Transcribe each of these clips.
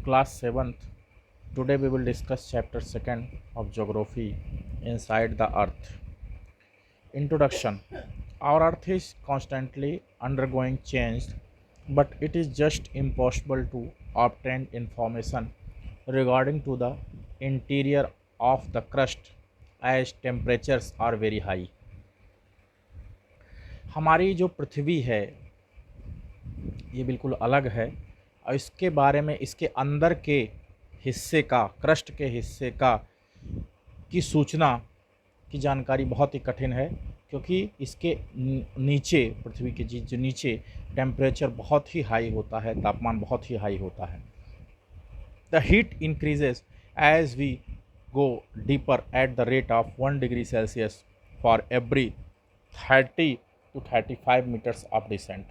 Class 7th. Today we will discuss chapter 2nd of Geography Inside the Earth. Introduction. Our Earth is constantly undergoing change, but it is just impossible to obtain information regarding to the interior of the crust as temperatures are very high. हमारी जो पृथ्वी है ये बिल्कुल अलग है और इसके बारे में इसके अंदर के हिस्से का क्रस्ट के हिस्से का की सूचना की जानकारी बहुत ही कठिन है क्योंकि इसके नीचे पृथ्वी के जो नीचे टेम्परेचर बहुत ही हाई होता है, तापमान बहुत ही हाई होता है. The heat increases as we go deeper at the rate of 1 degree Celsius for every 30 to 35 metres of descent.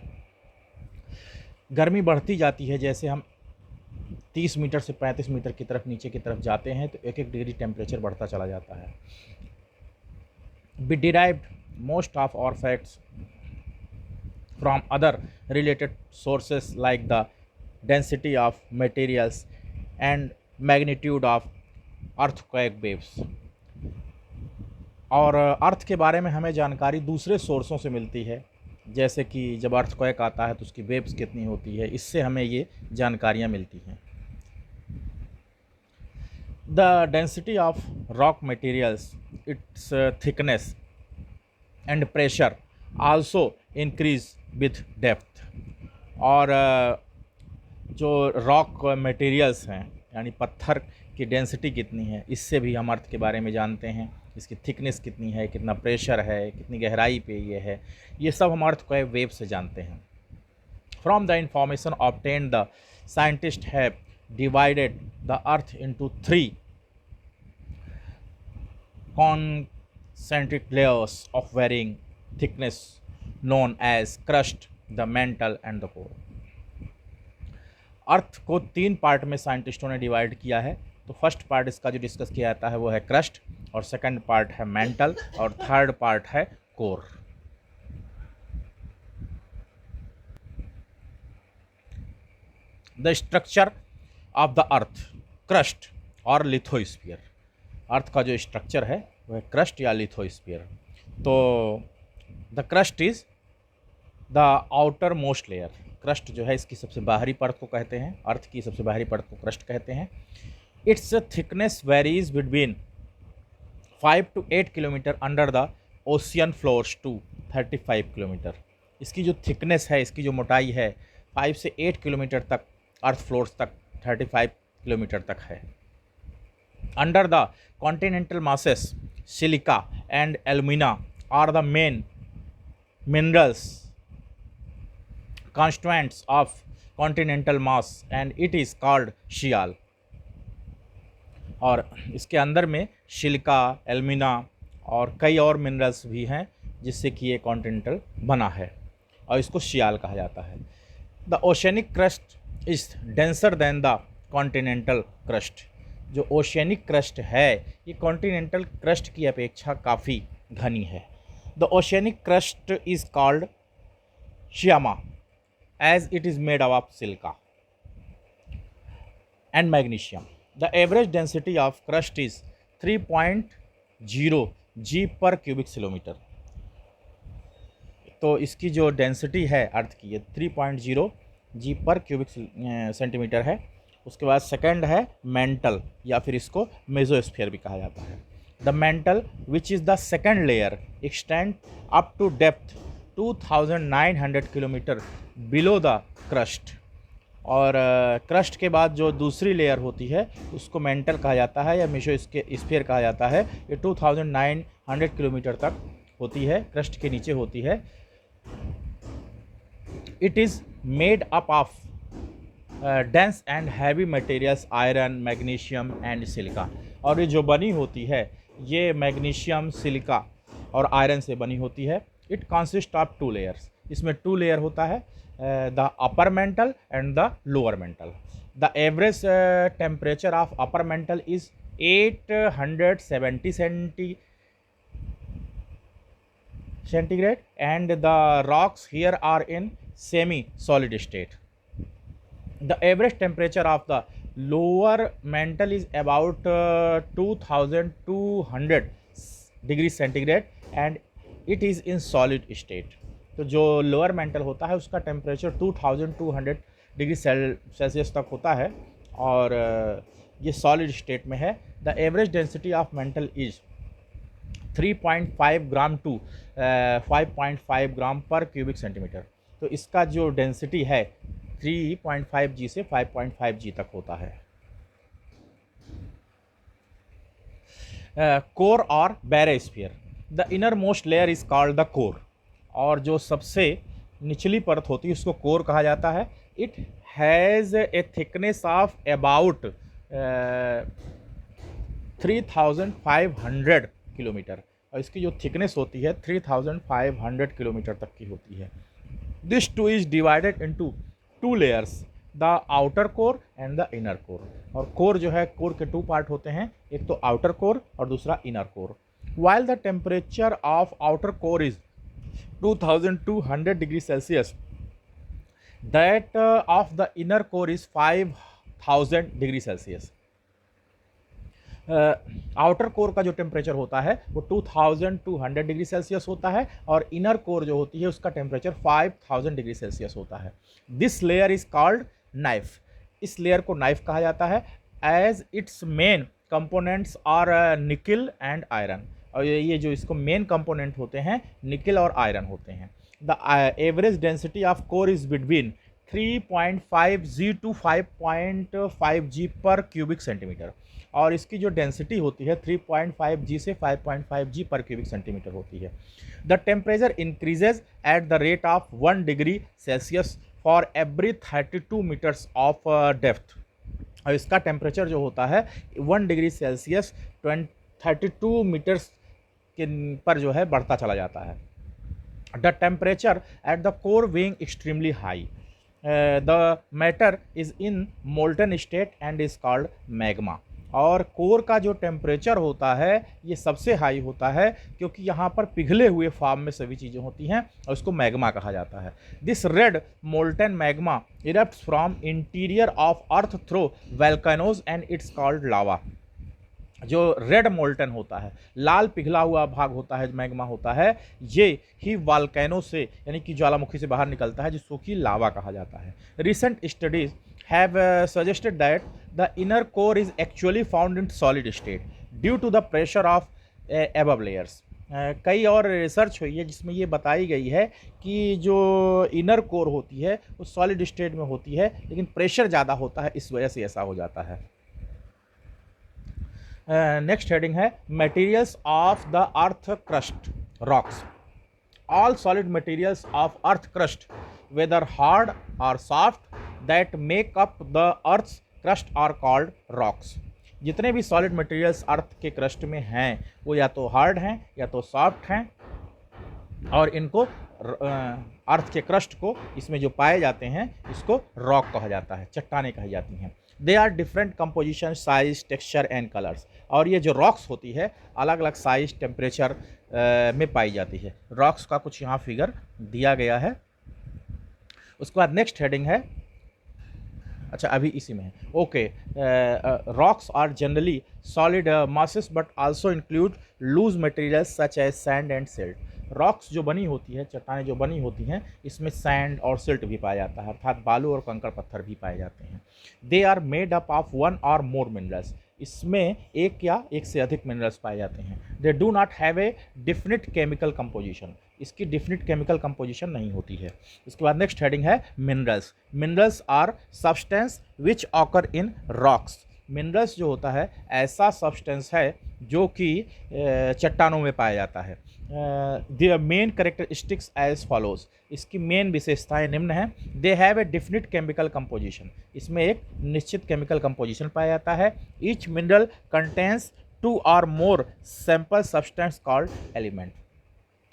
गर्मी बढ़ती जाती है जैसे हम 30 मीटर से 35 मीटर की तरफ नीचे की तरफ जाते हैं तो 1-1 डिग्री टेम्परेचर बढ़ता चला जाता है. We derived most of our facts from other related sources like the density of materials and magnitude of earthquake waves. और अर्थ के बारे में हमें जानकारी दूसरे सोर्सों से मिलती है, जैसे कि जब अर्थक्वेक आता है तो उसकी वेव्स कितनी होती है, इससे हमें ये जानकारियाँ मिलती हैं. The density of rock materials, its thickness and pressure also increase with depth. और जो रॉक मटेरियल्स हैं यानी पत्थर की डेंसिटी कितनी है, इससे भी हम अर्थ के बारे में जानते हैं. इसकी थिकनेस कितनी है, कितना प्रेशर है, कितनी गहराई पे ये है, ये सब हम अर्थ को वेव से जानते हैं. From the information obtained the scientist have divided the earth into 3 concentric layers of varying thickness known as crust, the mantle and the core. अर्थ को 3 पार्ट में साइंटिस्टों ने डिवाइड किया है. तो फर्स्ट पार्ट इसका जो डिस्कस किया जाता है वो है क्रस्ट, और सेकंड पार्ट है मेंटल, और थर्ड पार्ट है core. The structure of the earth, crust और लिथोस्फीयर. अर्थ का जो स्ट्रक्चर है वह क्रस्ट या लिथोस्फीयर. तो the crust is the outer most layer. Crust जो है इसकी सबसे बाहरी परत को कहते हैं, अर्थ की सबसे बाहरी परत को क्रस्ट कहते हैं. Its thickness varies between 5 to 8 kilometre under the ocean floors to 35 kilometre. इसकी जो थिकनेस है, इसकी जो मोटाई है 5 से 8 किलोमीटर तक अर्थ फ्लोर्स तक 35 किलोमीटर तक है. Under the continental masses silica and alumina are the main minerals constituents of continental mass and it is called sial. और इसके अंदर में सिलिका, एल्यूमिना और कई और मिनरल्स भी हैं जिससे कि ये कॉन्टिनेंटल बना है और इसको शियाल कहा जाता है. The oceanic crust is denser than the continental crust. जो ओशियनिक क्रस्ट है ये कॉन्टिनेंटल क्रस्ट की अपेक्षा काफ़ी घनी है. The oceanic crust is called sima as it is made of silica and magnesium. The average density of crust is 3.0 g per cubic kilometer. तो इसकी जो डेंसिटी है अर्थ की ये 3.0 g पर क्यूबिक सेंटीमीटर है. उसके बाद सेकंड है मेंटल या फिर इसको मेसोस्फीयर भी कहा जाता है. The mantle which is the second layer extend up to depth 2900 kilometre below the crust. और क्रस्ट के बाद जो दूसरी लेयर होती है उसको मेंटल कहा जाता है या मेसोस्फीयर कहा जाता है. ये 2900 किलोमीटर तक होती है, क्रस्ट के नीचे होती है. It is made up of dense and heavy materials iron, magnesium and silica. और ये जो बनी होती है ये मैग्नीशियम, सिलिका और आयरन से बनी होती है. It consist of 2 layers. इसमें 2 लेयर होता है, the upper mantle and the lower mental. The average temperature of upper mantle is 870 centigrade and the rocks here are in semi solid state. The average temperature of the lower mental is about 2200 degree centigrade and it is in solid state. तो जो lower mental होता है उसका temperature 2200 degree Celsius तक होता है और ये सॉलिड स्टेट में है। The average density of mantle is 3.5 gram to 5.5 gram per cubic centimetre. तो इसका जो डेंसिटी है 3.5 जी से 5.5 जी तक होता है। कोर और barysphere, the innermost layer is called the core. और जो सबसे निचली परत होती है उसको कोर कहा जाता है। It has a thickness of about 3500 kilometre, और इसकी जो थिकनेस होती है 3500 किलोमीटर तक की होती है। This two is divided into two layers, the outer core and the inner core. और कोर जो है, कोर के टू पार्ट होते हैं, एक तो आउटर कोर और दूसरा inner core. While the temperature of outer core is 2200 degree Celsius, that of the inner core is 5000 degree Celsius. Outer core का जो टेम्परेचर होता है वो 2200 डिग्री सेल्सियस होता है और इनर कोर जो होती है उसका टेम्परेचर 5000 डिग्री सेल्सियस होता है। This layer is called nife. इस लेयर को नाइफ कहा जाता है। As its main components are nickel and iron. और ये जो इसको मेन कंपोनेंट होते हैं निकिल और आयरन होते हैं। The average density of core is between 3.5 g to 5.5 g per cubic centimetre. और इसकी जो डेंसिटी होती है 3.5 जी से 5.5 जी पर क्यूबिक सेंटीमीटर होती है। The temperature increases at the rate of 1 degree Celsius for every 32 metres of depth. और इसका टेम्परेचर जो होता है 1 डिग्री सेल्सियस 32 मीटर्स के पर जो है बढ़ता चला जाता है। The temperature at the core being extremely high, the matter is in molten state and is called magma. और कोर का जो टेम्परेचर होता है ये सबसे हाई होता है क्योंकि यहाँ पर पिघले हुए फॉर्म में सभी चीज़ें होती हैं और उसको मैग्मा कहा जाता है। This red molten magma erupts from interior of earth through volcanoes and it's called lava. जो रेड मोल्टन होता है, लाल पिघला हुआ भाग होता है, मैग्मा होता है, ये ही वोल्केनो से यानी कि ज्वालामुखी से बाहर निकलता है जिसको कि लावा कहा जाता है। Recent studies have suggested that the inner core is actually found in solid state due to the pressure of above layers. कई और रिसर्च हुई है जिसमें ये बताई गई है कि जो इनर कोर होती है वो सॉलिड स्टेट में होती है लेकिन प्रेशर ज़्यादा होता है, इस वजह से ऐसा हो जाता है। नेक्स्ट हेडिंग है materials of the earth crust rocks. All solid materials of earth crust whether hard और soft that make up the earth crust are called rocks. जितने भी सॉलिड मटेरियल्स अर्थ के क्रस्ट में हैं वो या तो हार्ड हैं या तो सॉफ्ट हैं और इनको अर्थ के क्रस्ट को इसमें जो पाए जाते हैं इसको रॉक कहा जाता है, चट्टानें कही जाती हैं। They are different composition, size, texture and colours. और ये जो रॉक्स होती है अलग अलग साइज, टेम्परेचर में पाई जाती है। रॉक्स का कुछ यहाँ फिगर दिया गया है। उसके बाद नेक्स्ट हेडिंग है, अच्छा अभी इसी में है, okay. Rocks are generally solid masses but also include loose materials such as sand and silt. Rocks जो बनी होती है, चट्टानें जो बनी होती हैं, इसमें सैंड और सिल्ट भी पाया जाता है, अर्थात बालू और कंकड़ पत्थर भी पाए जाते हैं। They are made up of one or more minerals. इसमें एक या एक से अधिक मिनरल्स पाए जाते हैं। They do not have a definite chemical composition. इसकी डिफिनिट केमिकल कंपोजिशन नहीं होती है। इसके बाद नेक्स्ट हेडिंग है minerals. Minerals are substance which occur in rocks. Minerals जो होता है ऐसा सब्सटेंस है जो कि चट्टानों में पाया जाता है। Their main characteristics as follows. इसकी मेन विशेषताएं निम्न हैं। They have a definite chemical composition. इसमें एक निश्चित केमिकल कंपोजिशन पाया जाता है। ईच मिनरल कंटेंस 2 और मोर सैंपल सब्सटेंस कॉल्ड एलिमेंट।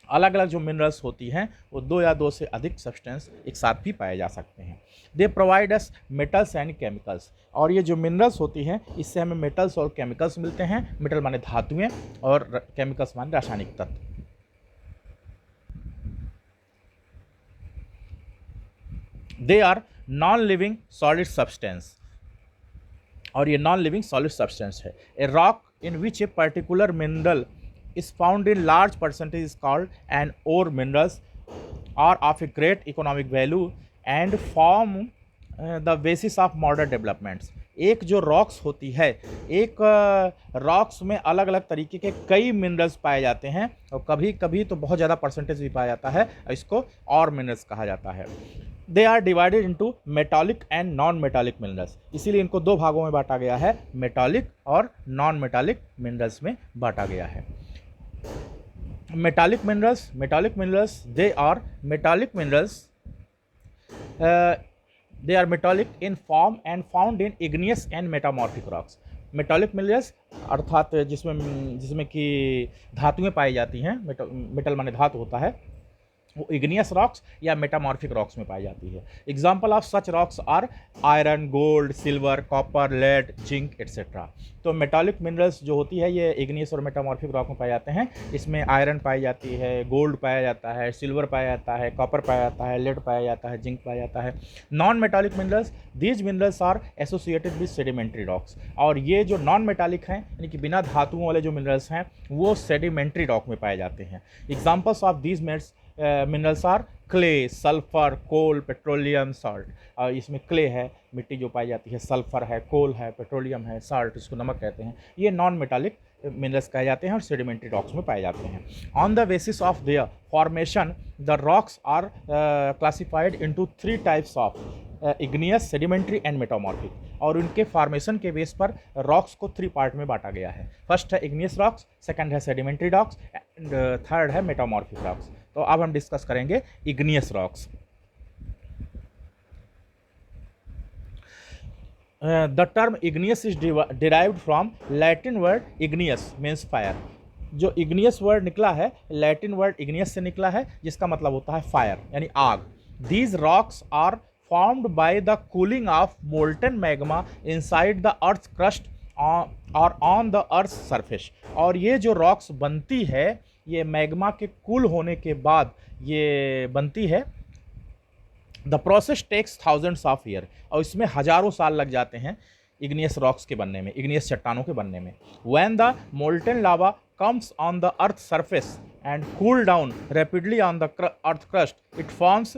अलग अलग जो मिनरल्स होती हैं वो 2 या 2 से अधिक सब्सटेंस एक साथ भी पाए जा सकते हैं। They provide us metals and chemicals. और ये जो मिनरल्स होती हैं इससे हमें मेटल्स और केमिकल्स मिलते हैं। मेटल माने धातुएं और केमिकल्स माने रासायनिक तत्व। They are non living solid substance. और ये नॉन लिविंग सॉलिड सब्सटेंस है। A rock in which a particular mineral is found in large percentage is called an ore minerals are of a great economic value and form the basis of modern developments. एक जो rocks होती है, एक rocks में अलग अलग तरीके के कई मिनरल्स पाए जाते हैं और कभी कभी तो बहुत ज़्यादा परसेंटेज भी पाया जाता है, इसको और मिनरल्स कहा जाता है। They are divided into metallic and non metallic minerals, इसीलिए इनको दो भागों में बांटा गया है, मेटालिक और नॉन मेटालिक मिनरल्स में बांटा गया है। metallic minerals they are metallic in form and found in igneous and metamorphic rocks। Metallic minerals अर्थात जिसमें कि धातुएं पाई जाती हैं, मेटल माने धातु होता है, वो इग्नियस रॉक्स या मेटामॉर्फिक रॉक्स में पाई जाती है। Example of such rocks are iron, gold, silver, copper, lead, zinc etcetera. तो मेटालिक मिनरल्स जो होती है ये इग्नियस और मेटामॉर्फिक रॉक में पाए जाते हैं। इसमें आयरन पाई जाती है, गोल्ड पाया जाता है, सिल्वर पाया जाता है, कॉपर पाया जाता है, लेड पाया जाता है, जिंक पाया जाता है। Non metallic minerals, these minerals are associated with sedimentary rocks. और ये जो नॉन मेटालिक हैं यानी कि बिना धातुओं वाले जो मिनरल्स हैं वो सेडिमेंट्री रॉक में पाए जाते हैं। Examples of these minerals are clay, sulphur, coal, petroleum, salt. और इसमें क्ले है, मिट्टी जो पाई जाती है, सल्फर है, कोल है, पेट्रोलियम है, सॉल्ट इसको नमक कहते हैं। ये नॉन मेटालिक मिनरल्स कहे जाते हैं और सेडिमेंट्री रॉक्स में पाए जाते हैं। On the basis of their formation the rocks are classified into 3 types of igneous, sedimentary and metamorphic. और उनके फॉर्मेशन के बेस पर रॉक्स को 3 पार्ट में बांटा गया है। फर्स्ट है इग्नियस रॉक्स, सेकंड है सेडिमेंट्री रॉक्स एंड थर्ड है मेटामॉर्फिक रॉक्स। तो अब हम डिस्कस करेंगे igneous rocks. The term igneous is derived from Latin word igneous means fire. जो इग्नियस वर्ड निकला है लैटिन वर्ड इग्नियस से निकला है, जिसका मतलब होता है फायर यानी आग। These rocks are formed by the cooling of molten magma inside the earth's crust or on the earth's surface। और ये जो रॉक्स बनती है ये मैग्मा के कूल होने के बाद ये बनती है। The process takes thousands of year, और इसमें हजारों साल लग जाते हैं इग्नियस रॉक्स के बनने में, इग्नियस चट्टानों के बनने में। When the molten lava comes on the earth surface and cool down rapidly on the earth crust, it forms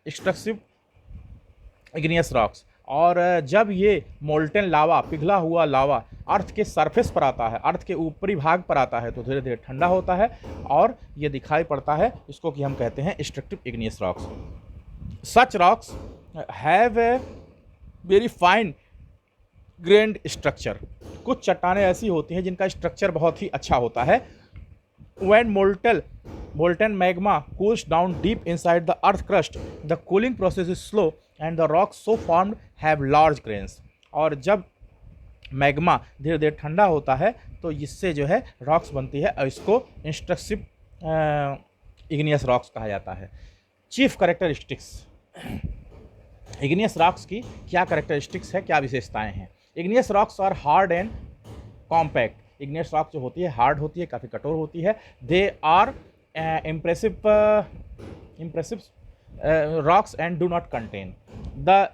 extractive igneous rocks. और जब ये मोल्टन लावा, पिघला हुआ लावा अर्थ के सरफेस पर आता है, अर्थ के ऊपरी भाग पर आता है, तो धीरे धीरे ठंडा होता है और ये दिखाई पड़ता है, इसको कि हम कहते हैं extractive igneous rocks. Such rocks have a very fine grand structure. कुछ चट्टानें ऐसी होती हैं जिनका स्ट्रक्चर बहुत ही अच्छा होता है। When molten magma cools down deep inside the earth crust, the cooling process is slow and the rocks so formed have large grains। और जब मैग्मा धीरे धीरे ठंडा होता है तो इससे जो है रॉक्स बनती है और इसको इंस्ट्रक्टिव इग्नियस रॉक्स कहा जाता है। चीफ कैरेक्टरिस्टिक्स, इग्नियस रॉक्स की क्या कैरेक्टरिस्टिक्स है, क्या विशेषताएं हैं। Igneous rocks are hard and compact. Igneous rock जो होती है हार्ड होती है, काफ़ी कठोर होती है। They are impressive rocks and do not contain the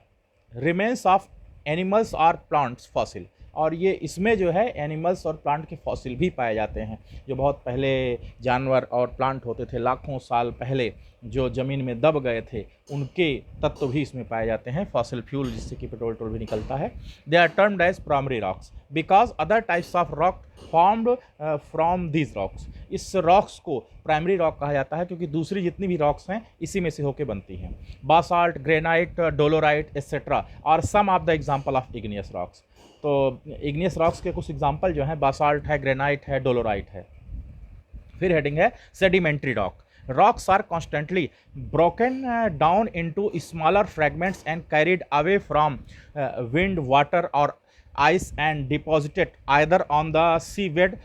remains of animals or plants fossil। और ये इसमें जो है एनिमल्स और प्लांट के फॉसिल भी पाए जाते हैं। जो बहुत पहले जानवर और प्लांट होते थे, लाखों साल पहले जो ज़मीन में दब गए थे, उनके तत्व भी इसमें पाए जाते हैं, फॉसिल फ्यूल जिससे कि पेट्रोल भी निकलता है। They are termed as primary rocks because other types of rock formed from these rocks. इस रॉक्स को प्राइमरी रॉक कहा जाता है क्योंकि दूसरी जितनी भी रॉक्स हैं इसी में से होकर बनती हैं। बासाल्ट, ग्रेनाइट, डोलोराइट एट्सेट्रा और some of the example of igneous rocks. तो इग्नियस रॉक्स के कुछ एग्जाम्पल जो हैं बासाल्ट है, ग्रेनाइट है, डोलोराइट है। फिर हेडिंग है sedimentary rock. Rocks are constantly broken down into smaller fragments and carried away from wind, water or ice and deposited either on the seabed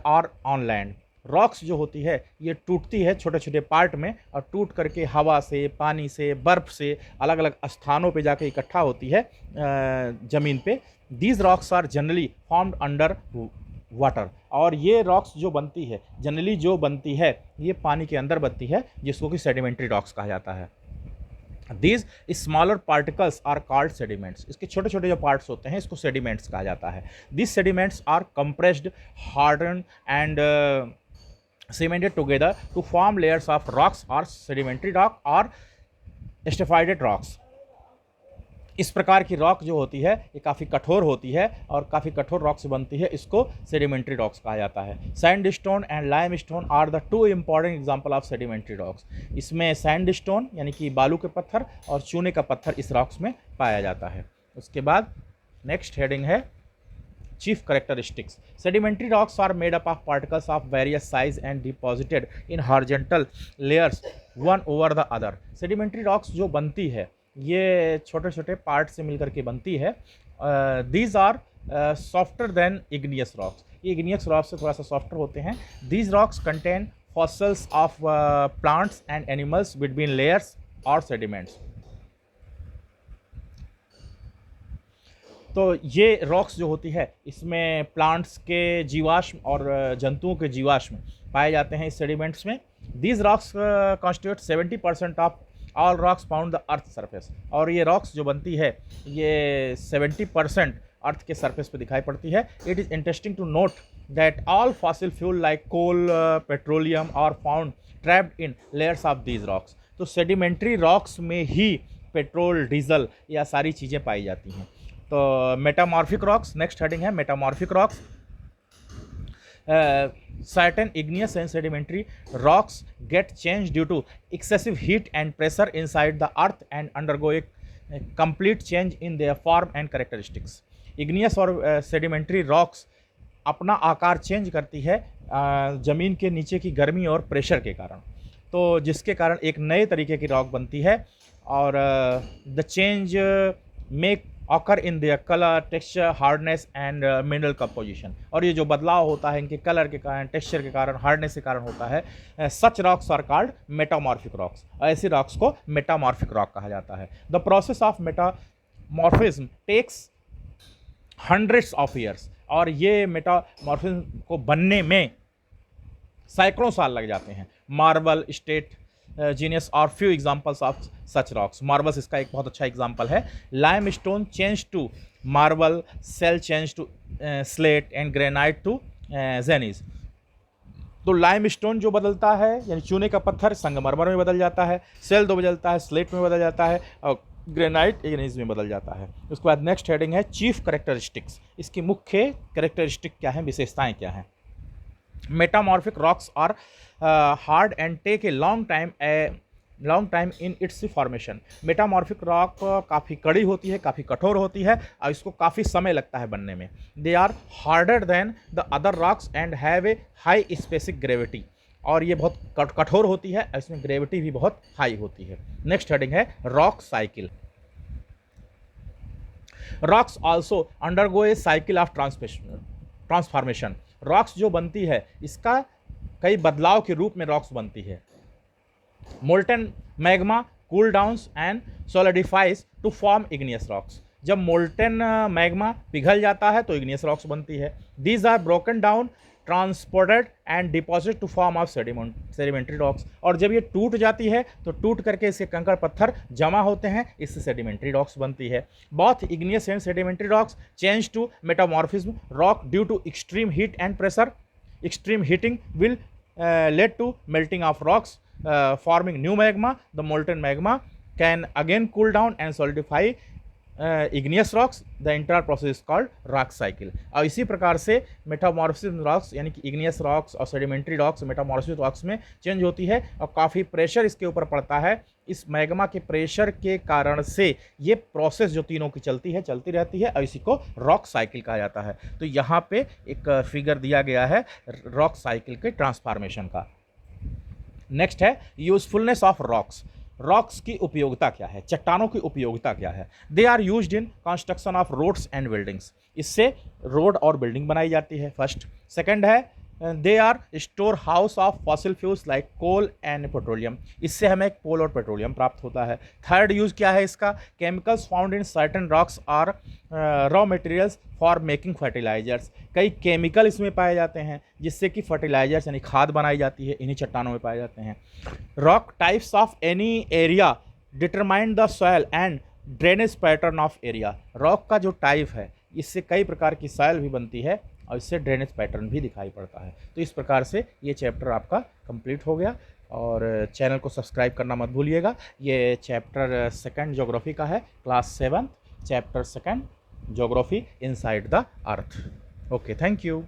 or on land। Rocks जो होती है ये टूटती है छोटे छोटे पार्ट में और टूट करके हवा से, पानी से, बर्फ़ से अलग अलग स्थानों पे जाके इकट्ठा होती है ज़मीन पे। These rocks are generally formed under water. और ये रॉक्स जो बनती है जनरली जो बनती है ये पानी के अंदर बनती है, जिसको कि सेडिमेंट्री रॉक्स कहा जाता है। These smaller particles are called sediments. इसके छोटे छोटे जो पार्ट्स होते हैं इसको सेडिमेंट्स कहा जाता है। This sediments are compressed, harden and cemented together to form layers of rocks or sedimentary rock or stratified rocks। इस प्रकार की रॉक जो होती है ये काफ़ी कठोर होती है और काफ़ी कठोर रॉक से बनती है, इसको सेडिमेंट्री रॉक्स कहा जाता है। Sandstone and limestone are the two important example of sedimentary rocks. इसमें सैंडस्टोन यानी कि बालू के पत्थर और चूने का पत्थर इस रॉक्स में पाया जाता है। उसके बाद नेक्स्ट हेडिंग है Chief characteristics. Sedimentary rocks are made up of particles of various size and deposited in horizontal layers one over the other। Sedimentary rocks जो बनती है ये छोटे छोटे पार्ट से मिलकर के बनती है। These are softer than igneous rocks। ये igneous rocks से थोड़ा सा softer होते हैं। These rocks contain fossils of plants and animals between layers or sediments। तो ये रॉक्स जो होती है इसमें प्लांट्स के जीवाश्म और जंतुओं के जीवाश्म पाए जाते हैं इस सेडिमेंट्स में। These rocks constitute 70% of all rocks found the earth surface. और ये रॉक्स जो बनती है ये 70% अर्थ के सरफेस पे दिखाई पड़ती है। It is interesting to note that all fossil fuel like coal, petroleum are found trapped in layers of these rocks. तो सेडिमेंट्री रॉक्स में ही पेट्रोल, डीजल या सारी चीज़ें पाई जाती हैं। तो मेटामॉर्फिक रॉक्स, नेक्स्ट हेडिंग है metamorphic rocks. certain igneous and sedimentary rocks get changed due to excessive heat and pressure inside the earth and undergo a complete change in their form and characteristics। igneous और sedimentary rocks अपना आकार change करती है ज़मीन के नीचे की गर्मी और प्रेशर के कारण, तो जिसके कारण एक नए तरीके की रॉक बनती है। और the change make occur in their colour, texture, hardness and mineral composition. और ये जो बदलाव होता है इनके कलर के कारण, टेक्सचर के कारण, हार्डनेस के कारण होता है। Such rocks are called metamorphic rocks. ऐसी रॉक्स को मेटामॉर्फिक रॉक कहा जाता है। The process of metamorphism takes hundreds of years. और ये मेटामॉर्फिज्म को बनने में सैकड़ों साल लग जाते हैं। मार्बल, स्टेट जीनियस और few examples of such rocks. Marbles इसका एक बहुत अच्छा एग्जांपल है। Limestone change to marble, shale change to slate and granite to gneiss. तो लाइम स्टोन जो बदलता है यानी चूने का पत्थर संगमरमर में बदल जाता है, सेल तो बदलता है, स्लेट में बदल जाता है और ग्रेनाइट जेनीज में बदल जाता है। उसके बाद नेक्स्ट हेडिंग है चीफ करेक्टरिस्टिक्स। इसकी मुख्य करेक्टरिस्टिक क्या है, विशेषताएं क्या हैं। Metamorphic rocks are hard and take a long time in its formation. Metamorphic rock काफ़ी कड़ी होती है, काफ़ी कठोर होती है और इसको काफ़ी समय लगता है बनने में। They are harder than the other rocks and have a high specific gravity. और ये बहुत कठोर होती है, इसमें ग्रेविटी भी बहुत हाई होती है। नेक्स्ट हेडिंग है rock cycle. Rocks also undergo A cycle of transformation. Rocks जो बनती है इसका कई बदलाव के रूप में रॉक्स बनती है। Molten magma cool downs and solidifies to form igneous rocks. जब मोल्टन मैग्मा पिघल जाता है तो इग्नियस रॉक्स बनती है। These are broken down, transported and deposit to form of sedimentary rocks. और जब ये टूट जाती है तो टूट करके इसके कंकड़ पत्थर जमा होते हैं, इससे सेडिमेंट्री रॉक्स बनती है। Both igneous and sedimentary rocks change to metamorphism rock due to extreme heat and pressure. Extreme heating will lead to melting of rocks, forming new magma. The molten magma can again cool down and solidify igneous rocks. The entire process is called rock cycle। और इसी प्रकार से metamorphism rocks यानी कि igneous rocks और sedimentary rocks metamorphic rocks में change होती है और काफ़ी प्रेशर इसके ऊपर पड़ता है। इस मैग्मा के प्रेशर के कारण से ये प्रोसेस जो तीनों की चलती रहती है और इसी को रॉक साइकिल कहा जाता है। तो यहाँ पे एक फिगर दिया गया है रॉक साइकिल के ट्रांसफॉर्मेशन का। नेक्स्ट है यूजफुलनेस ऑफ रॉक्स। रॉक्स की उपयोगिता क्या है, चट्टानों की उपयोगिता क्या है। They are used in construction of roads and buildings. इससे रोड और बिल्डिंग बनाई जाती है फर्स्ट। सेकंड है they are storehouse of fossil fuels like coal and petroleum. इससे हमें कोल और पेट्रोलियम प्राप्त होता है। थर्ड यूज़ क्या है इसका, chemicals found in certain rocks are raw materials for making fertilisers. कई केमिकल इसमें पाए जाते हैं जिससे कि फर्टिलाइजर्स यानी खाद बनाई जाती है, इन्हीं चट्टानों में पाए जाते हैं। Rock types of any area determine the soil and drainage pattern of area. Rock का जो टाइप है इससे कई प्रकार की सॉयल भी बनती है और इससे ड्रेनेज पैटर्न भी दिखाई पड़ता है। तो इस प्रकार से ये चैप्टर आपका कंप्लीट हो गया और चैनल को सब्सक्राइब करना मत भूलिएगा। ये चैप्टर 2 ज्योग्राफी का है, class 7 chapter 2 geography inside the earth. Okay, thank you.